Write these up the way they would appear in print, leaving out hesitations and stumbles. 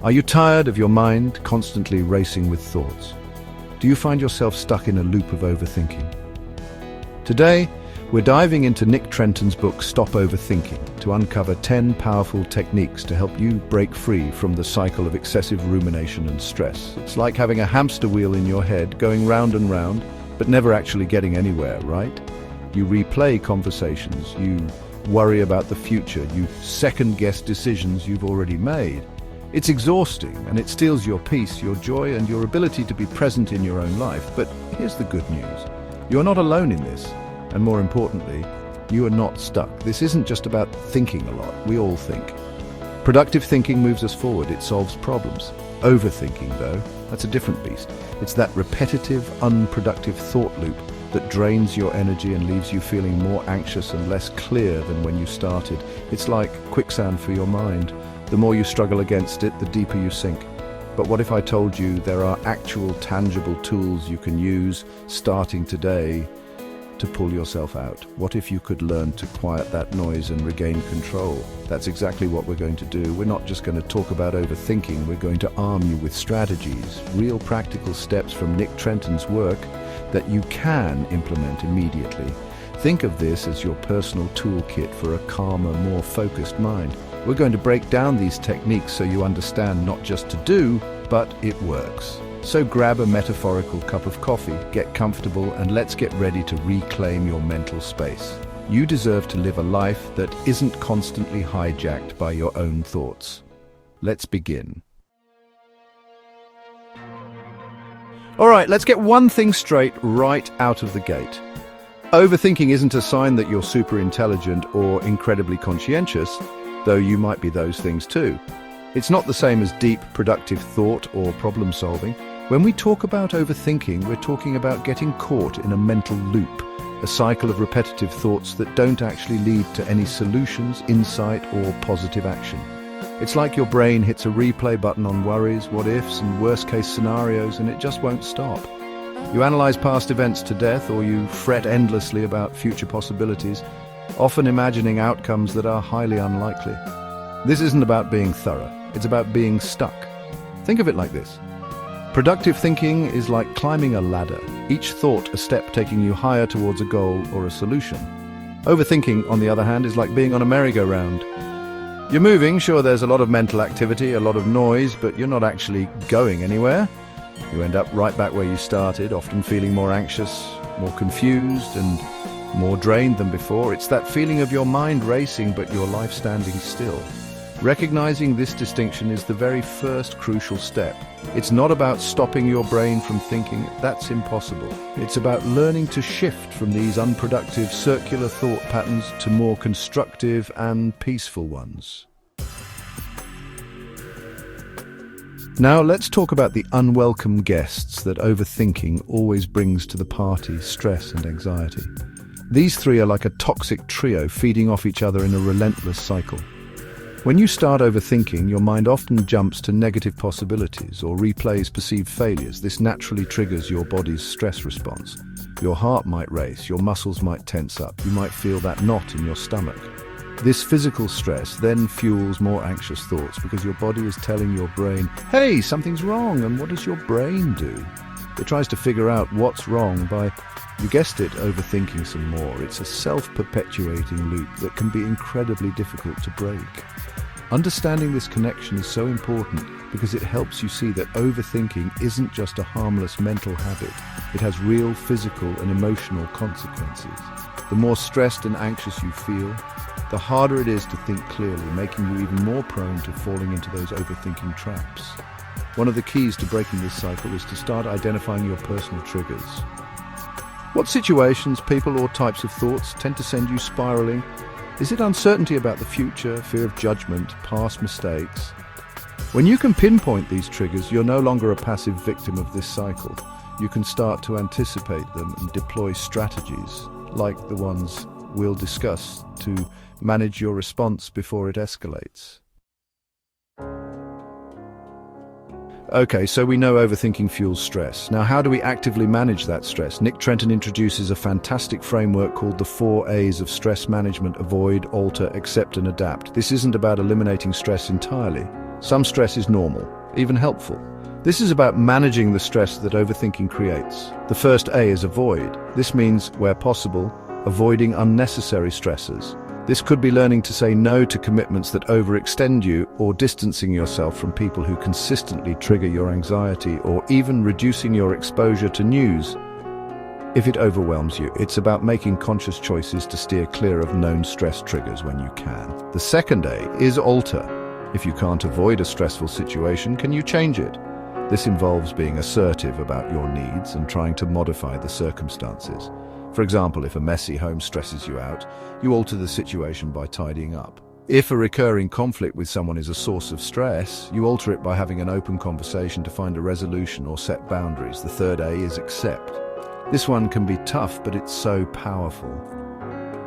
Are you tired of your mind constantly racing with thoughts? Do you find yourself stuck in a loop of overthinking? Today, we're diving into Nick Trenton's book, Stop Overthinking, to uncover 10 powerful techniques to help you break free from the cycle of excessive rumination and stress. It's like having a hamster wheel in your head, going round and round, but never actually getting anywhere, right? You replay conversations, you worry about the future, you second-guess decisions you've already made. It's exhausting, and it steals your peace, your joy, and your ability to be present in your own life. But here's the good news. You're not alone in this. And more importantly, you are not stuck. This isn't just about thinking a lot. We all think. Productive thinking moves us forward. It solves problems. Overthinking, though, that's a different beast. It's that repetitive, unproductive thought loop that drains your energy and leaves you feeling more anxious and less clear than when you started. It's like quicksand for your mind. The more you struggle against it, the deeper you sink. But what if I told you there are actual, tangible tools you can use starting today to pull yourself out? What if you could learn to quiet that noise and regain control? That's exactly what we're going to do. We're not just going to talk about overthinking, we're going to arm you with strategies, real practical steps from Nick Trenton's work that you can implement immediately. Think of this as your personal toolkit for a calmer, more focused mind. We're going to break down these techniques so you understand not just to do, but it works. So grab a metaphorical cup of coffee, get comfortable, and let's get ready to reclaim your mental space. You deserve to live a life that isn't constantly hijacked by your own thoughts. Let's begin. All right, let's get one thing straight right out of the gate. Overthinking isn't a sign that you're super intelligent or incredibly conscientious, though you might be those things too. It's not the same as deep, productive thought or problem solving. When we talk about overthinking, we're talking about getting caught in a mental loop, a cycle of repetitive thoughts that don't actually lead to any solutions, insight, or positive action. It's like your brain hits a replay button on worries, what-ifs, and worst-case scenarios, and it just won't stop. You analyze past events to death, or you fret endlessly about future possibilities, often imagining outcomes that are highly unlikely. This isn't about being thorough, it's about being stuck. Think of it like this. Productive thinking is like climbing a ladder, each thought a step taking you higher towards a goal or a solution. Overthinking, on the other hand, is like being on a merry-go-round. You're moving, sure, there's a lot of mental activity, a lot of noise, but you're not actually going anywhere. You end up right back where you started, often feeling more anxious, more confused, and more drained than before. It's that feeling of your mind racing but your life standing still. Recognizing this distinction is the very first crucial step. It's not about stopping your brain from thinking, that's impossible. It's about learning to shift from these unproductive circular thought patterns to more constructive and peaceful ones. Now let's talk about the unwelcome guests that overthinking always brings to the party: stress and anxiety. These three are like a toxic trio feeding off each other in a relentless cycle. When you start overthinking, your mind often jumps to negative possibilities or replays perceived failures. This naturally triggers your body's stress response. Your heart might race, your muscles might tense up, you might feel that knot in your stomach. This physical stress then fuels more anxious thoughts because your body is telling your brain, hey, something's wrong. And what does your brain do? It tries to figure out what's wrong by, you guessed it, overthinking some more. It's a self-perpetuating loop that can be incredibly difficult to break. Understanding this connection is so important because it helps you see that overthinking isn't just a harmless mental habit. It has real physical and emotional consequences. The more stressed and anxious you feel, the harder it is to think clearly, making you even more prone to falling into those overthinking traps. One of the keys to breaking this cycle is to start identifying your personal triggers. What situations, people, or types of thoughts tend to send you spiraling? Is it uncertainty about the future, fear of judgment, past mistakes? When you can pinpoint these triggers, you're no longer a passive victim of this cycle. You can start to anticipate them and deploy strategies, like the ones we'll discuss, to manage your response before it escalates. Okay, so we know overthinking fuels stress. Now, how do we actively manage that stress? Nick Trenton introduces a fantastic framework called the 4 A's of stress management: avoid, alter, accept, and adapt. This isn't about eliminating stress entirely. Some stress is normal, even helpful. This is about managing the stress that overthinking creates. The first A is avoid. This means, where possible, avoiding unnecessary stressors. This could be learning to say no to commitments that overextend you, or distancing yourself from people who consistently trigger your anxiety, or even reducing your exposure to news. If it overwhelms you, it's about making conscious choices to steer clear of known stress triggers when you can. The second A is alter. If you can't avoid a stressful situation, can you change it? This involves being assertive about your needs and trying to modify the circumstances. For example, if a messy home stresses you out, you alter the situation by tidying up. If a recurring conflict with someone is a source of stress, you alter it by having an open conversation to find a resolution or set boundaries. The third A is accept. This one can be tough, but it's so powerful.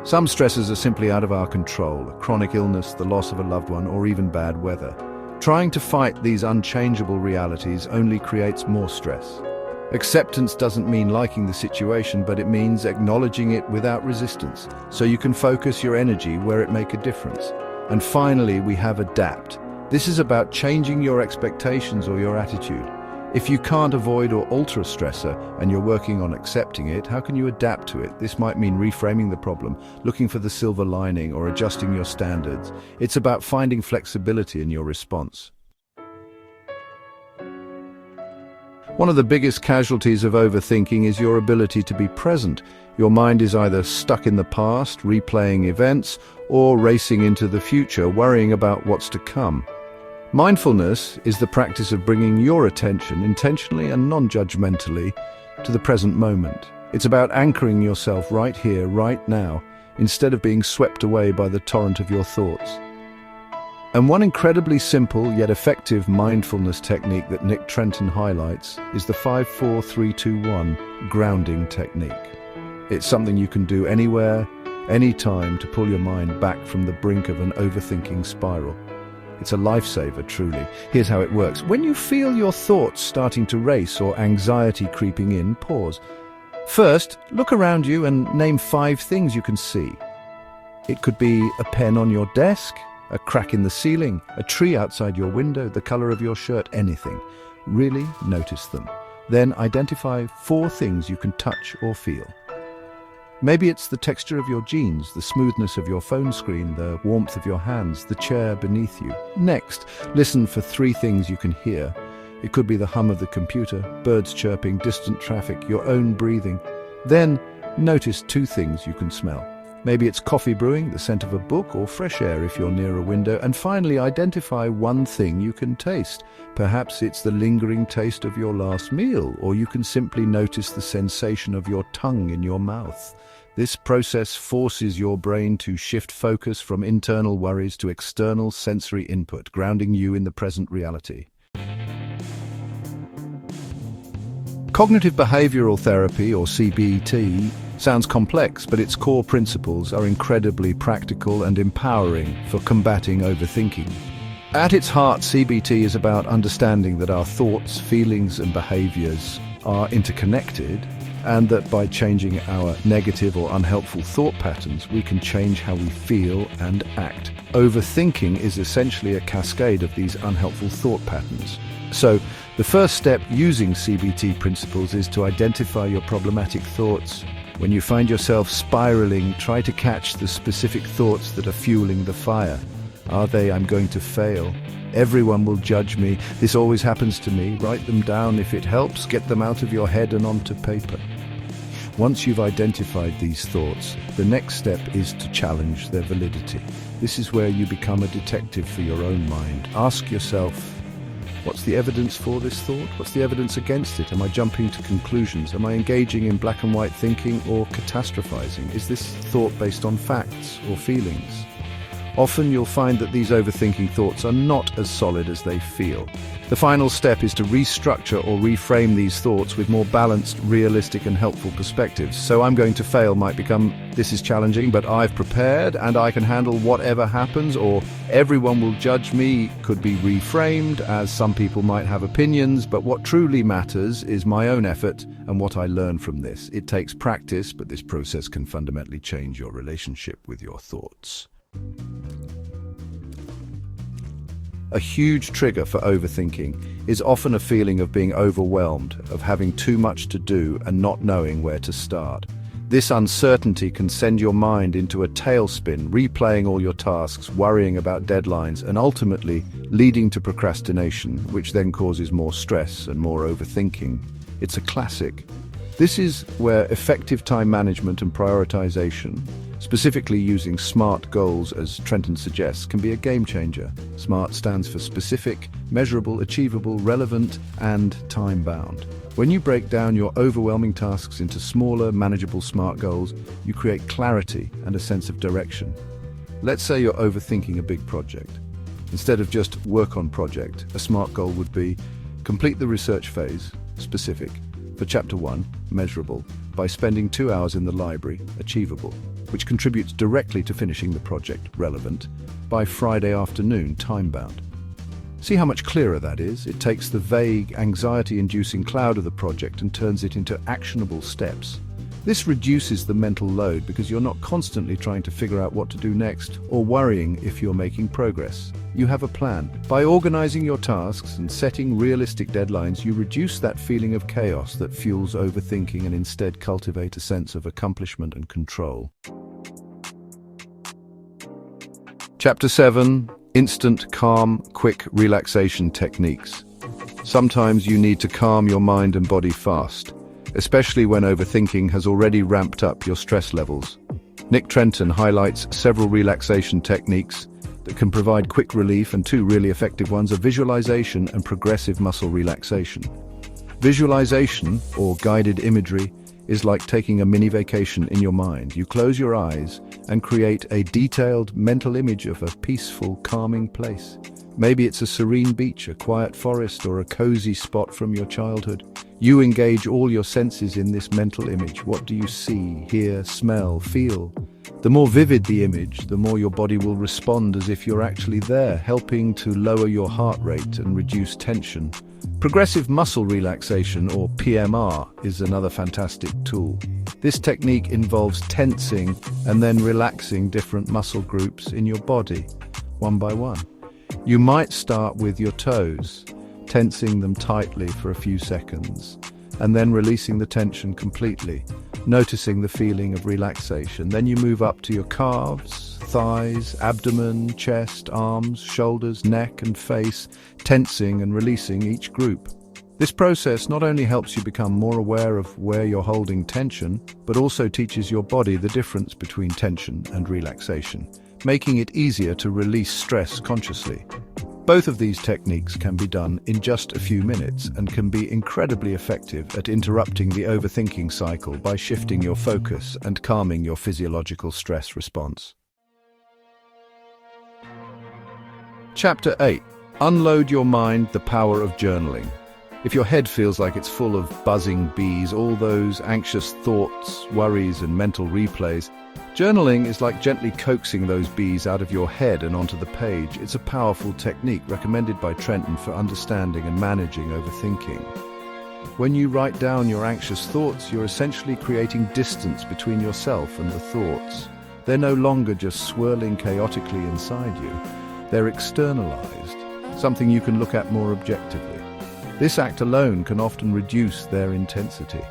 Some stresses are simply out of our control: a chronic illness, the loss of a loved one, or even bad weather. Trying to fight these unchangeable realities only creates more stress. Acceptance doesn't mean liking the situation, but it means acknowledging it without resistance, so you can focus your energy where it makes a difference. And finally, we have adapt. This is about changing your expectations or your attitude. If you can't avoid or alter a stressor and you're working on accepting it, how can you adapt to it? This might mean reframing the problem, looking for the silver lining, or adjusting your standards. It's about finding flexibility in your response. One of the biggest casualties of overthinking is your ability to be present. Your mind is either stuck in the past, replaying events, or racing into the future, worrying about what's to come. Mindfulness is the practice of bringing your attention, intentionally and non-judgmentally, to the present moment. It's about anchoring yourself right here, right now, instead of being swept away by the torrent of your thoughts. And one incredibly simple yet effective mindfulness technique that Nick Trenton highlights is the 5-4-3-2-1 grounding technique. It's something you can do anywhere, anytime, to pull your mind back from the brink of an overthinking spiral. It's a lifesaver, truly. Here's how it works. When you feel your thoughts starting to race or anxiety creeping in, pause. First, look around you and name 5 things you can see. It could be a pen on your desk, a crack in the ceiling, a tree outside your window, the color of your shirt, anything. Really notice them. Then identify 4 things you can touch or feel. Maybe it's the texture of your jeans, the smoothness of your phone screen, the warmth of your hands, the chair beneath you. Next, listen for 3 things you can hear. It could be the hum of the computer, birds chirping, distant traffic, your own breathing. Then, notice 2 things you can smell. Maybe it's coffee brewing, the scent of a book, or fresh air if you're near a window. And finally, identify 1 thing you can taste. Perhaps it's the lingering taste of your last meal, or you can simply notice the sensation of your tongue in your mouth. This process forces your brain to shift focus from internal worries to external sensory input, grounding you in the present reality. Cognitive behavioral therapy, or CBT, sounds complex, but its core principles are incredibly practical and empowering for combating overthinking. At its heart, CBT is about understanding that our thoughts, feelings, and behaviors are interconnected, and that by changing our negative or unhelpful thought patterns, we can change how we feel and act. Overthinking is essentially a cascade of these unhelpful thought patterns. So, the first step using CBT principles is to identify your problematic thoughts. When you find yourself spiraling, try to catch the specific thoughts that are fueling the fire. Are they, "I'm going to fail. Everyone will judge me. This always happens to me." Write them down if it helps. Get them out of your head and onto paper. Once you've identified these thoughts, the next step is to challenge their validity. This is where you become a detective for your own mind. Ask yourself, what's the evidence for this thought? What's the evidence against it? Am I jumping to conclusions? Am I engaging in black and white thinking or catastrophizing? Is this thought based on facts or feelings? Often you'll find that these overthinking thoughts are not as solid as they feel. The final step is to restructure or reframe these thoughts with more balanced, realistic, and helpful perspectives. So "I'm going to fail" might become "this is challenging, but I've prepared and I can handle whatever happens," or "everyone will judge me" could be reframed as "some people might have opinions, but what truly matters is my own effort and what I learn from this." It takes practice, but this process can fundamentally change your relationship with your thoughts. A huge trigger for overthinking is often a feeling of being overwhelmed, of having too much to do and not knowing where to start. This uncertainty can send your mind into a tailspin, replaying all your tasks, worrying about deadlines, and ultimately leading to procrastination, which then causes more stress and more overthinking. It's a classic. This is where effective time management and prioritization, specifically using SMART goals as Trenton suggests, can be a game changer. SMART stands for specific, measurable, achievable, relevant, and time-bound. When you break down your overwhelming tasks into smaller, manageable SMART goals, you create clarity and a sense of direction. Let's say you're overthinking a big project. Instead of just work on project, a SMART goal would be complete the research phase, specific, for Chapter 1, measurable, by spending 2 hours in the library, achievable, which contributes directly to finishing the project, relevant, by Friday afternoon, time-bound. See how much clearer that is? It takes the vague, anxiety-inducing cloud of the project and turns it into actionable steps. This reduces the mental load because you're not constantly trying to figure out what to do next or worrying if you're making progress. You have a plan. By organizing your tasks and setting realistic deadlines, you reduce that feeling of chaos that fuels overthinking and instead cultivate a sense of accomplishment and control. Chapter 7. Instant, calm, quick relaxation techniques. Sometimes you need to calm your mind and body fast, especially when overthinking has already ramped up your stress levels. Nick Trenton highlights several relaxation techniques that can provide quick relief, and two really effective ones are visualization and progressive muscle relaxation. Visualization, or guided imagery, is like taking a mini vacation in your mind. You close your eyes and create a detailed mental image of a peaceful, calming place. Maybe it's a serene beach, a quiet forest, or a cozy spot from your childhood. You engage all your senses in this mental image. What do you see, hear, smell, feel? The more vivid the image, the more your body will respond as if you're actually there, helping to lower your heart rate and reduce tension. Progressive muscle relaxation, or PMR, is another fantastic tool. This technique involves tensing and then relaxing different muscle groups in your body, one by one. You might start with your toes, tensing them tightly for a few seconds, and then releasing the tension completely, noticing the feeling of relaxation. Then you move up to your calves, thighs, abdomen, chest, arms, shoulders, neck, and face, tensing and releasing each group. This process not only helps you become more aware of where you're holding tension, but also teaches your body the difference between tension and relaxation, making it easier to release stress consciously. Both of these techniques can be done in just a few minutes and can be incredibly effective at interrupting the overthinking cycle by shifting your focus and calming your physiological stress response. Chapter 8. Unload your mind, the power of journaling. If your head feels like it's full of buzzing bees, all those anxious thoughts, worries, and mental replays, journaling is like gently coaxing those bees out of your head and onto the page. It's a powerful technique recommended by Trenton for understanding and managing overthinking. When you write down your anxious thoughts, you're essentially creating distance between yourself and the thoughts. They're no longer just swirling chaotically inside you. They're externalized, something you can look at more objectively. This act alone can often reduce their intensity.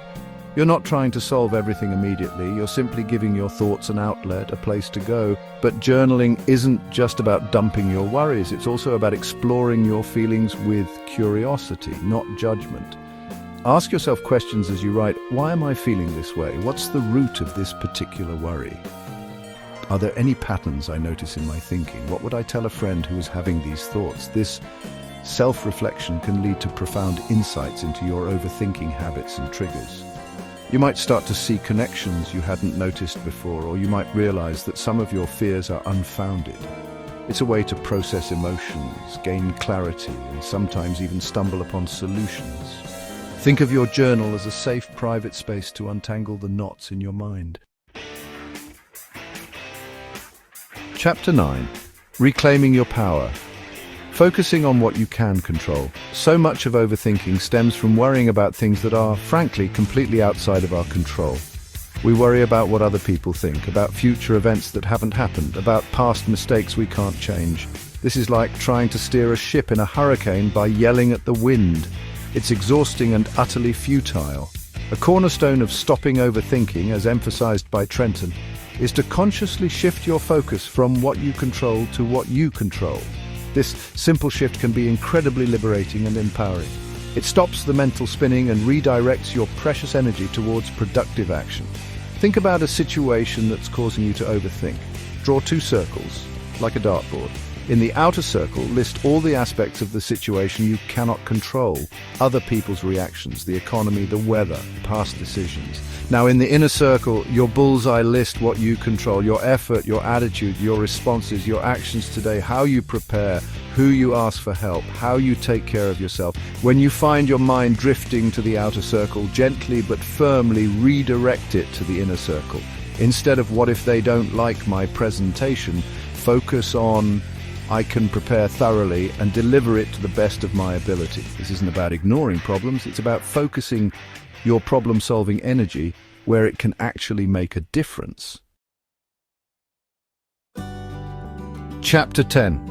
You're not trying to solve everything immediately, you're simply giving your thoughts an outlet, a place to go. But journaling isn't just about dumping your worries, it's also about exploring your feelings with curiosity, not judgment. Ask yourself questions as you write. Why am I feeling this way? What's the root of this particular worry? Are there any patterns I notice in my thinking? What would I tell a friend who is having these thoughts? This self-reflection can lead to profound insights into your overthinking habits and triggers. You might start to see connections you hadn't noticed before, or you might realize that some of your fears are unfounded. It's a way to process emotions, gain clarity, and sometimes even stumble upon solutions. Think of your journal as a safe, private space to untangle the knots in your mind. Chapter 9. Reclaiming your power. Focusing on what you can control. So much of overthinking stems from worrying about things that are, frankly, completely outside of our control. We worry about what other people think, about future events that haven't happened, about past mistakes we can't change. This is like trying to steer a ship in a hurricane by yelling at the wind. It's exhausting and utterly futile. A cornerstone of stopping overthinking, as emphasized by Trenton, is to consciously shift your focus from what you control to what you control. This simple shift can be incredibly liberating and empowering. It stops the mental spinning and redirects your precious energy towards productive action. Think about a situation that's causing you to overthink. Draw two circles, like a dartboard. In the outer circle, list all the aspects of the situation you cannot control: other people's reactions, the economy, the weather, past decisions. Now, in the inner circle, your bullseye, list what you control: your effort, your attitude, your responses, your actions today, how you prepare, who you ask for help, how you take care of yourself. When you find your mind drifting to the outer circle, gently but firmly redirect it to the inner circle. Instead of "what if they don't like my presentation," focus on "I can prepare thoroughly and deliver it to the best of my ability." This isn't about ignoring problems, it's about focusing your problem-solving energy where it can actually make a difference. Chapter 10.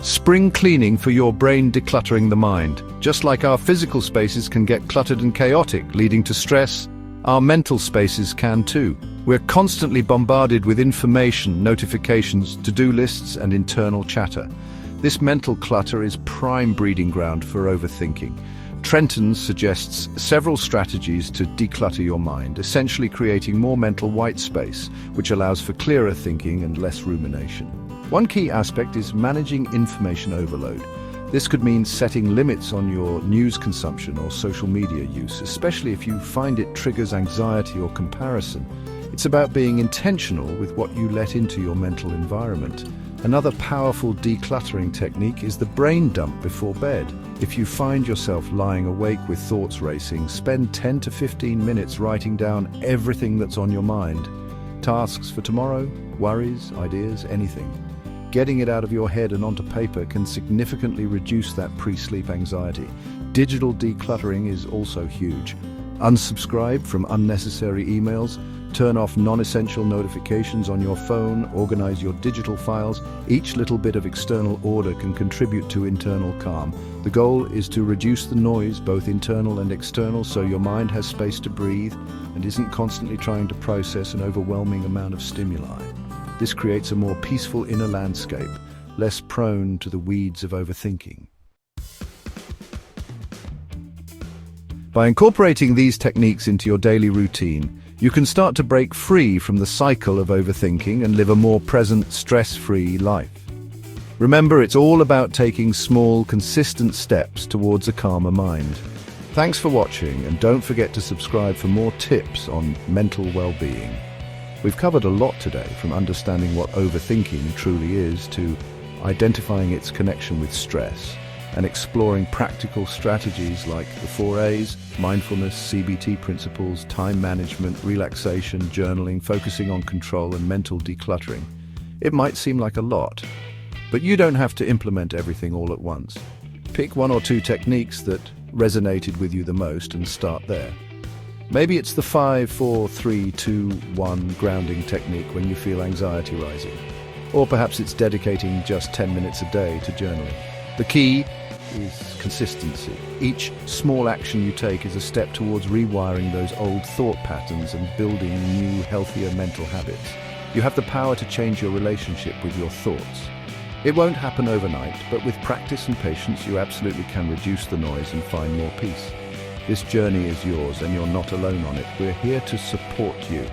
Spring cleaning for your brain, decluttering the mind. Just like our physical spaces can get cluttered and chaotic, leading to stress, our mental spaces can too. We're constantly bombarded with information, notifications, to-do lists, and internal chatter. This mental clutter is prime breeding ground for overthinking. Trenton suggests several strategies to declutter your mind, essentially creating more mental white space, which allows for clearer thinking and less rumination. One key aspect is managing information overload. This could mean setting limits on your news consumption or social media use, especially if you find it triggers anxiety or comparison. It's about being intentional with what you let into your mental environment. Another powerful decluttering technique is the brain dump before bed. If you find yourself lying awake with thoughts racing, spend 10 to 15 minutes writing down everything that's on your mind. Tasks for tomorrow, worries, ideas, anything. Getting it out of your head and onto paper can significantly reduce that pre-sleep anxiety. Digital decluttering is also huge. Unsubscribe from unnecessary emails, turn off non-essential notifications on your phone, organize your digital files. Each little bit of external order can contribute to internal calm. The goal is to reduce the noise, both internal and external, so your mind has space to breathe and isn't constantly trying to process an overwhelming amount of stimuli. This creates a more peaceful inner landscape, less prone to the weeds of overthinking. By incorporating these techniques into your daily routine, you can start to break free from the cycle of overthinking and live a more present, stress-free life. Remember, it's all about taking small, consistent steps towards a calmer mind. Thanks for watching, and don't forget to subscribe for more tips on mental well-being. We've covered a lot today, from understanding what overthinking truly is to identifying its connection with stress and exploring practical strategies like the 4A's, mindfulness, CBT principles, time management, relaxation, journaling, focusing on control, and mental decluttering. It might seem like a lot, but you don't have to implement everything all at once. Pick one or two techniques that resonated with you the most and start there. Maybe it's the 5, 4, 3, 2, 1 grounding technique when you feel anxiety rising. Or perhaps it's dedicating just 10 minutes a day to journaling. The key is consistency. Each small action you take is a step towards rewiring those old thought patterns and building new, healthier mental habits. You have the power to change your relationship with your thoughts. It won't happen overnight, but with practice and patience, you absolutely can reduce the noise and find more peace. This journey is yours, and you're not alone on it. We're here to support you.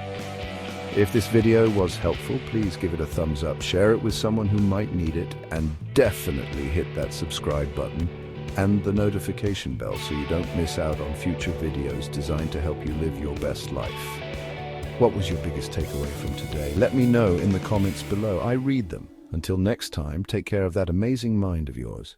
If this video was helpful, please give it a thumbs up, share it with someone who might need it, and definitely hit that subscribe button and the notification bell so you don't miss out on future videos designed to help you live your best life. What was your biggest takeaway from today? Let me know in the comments below. I read them. Until next time, take care of that amazing mind of yours.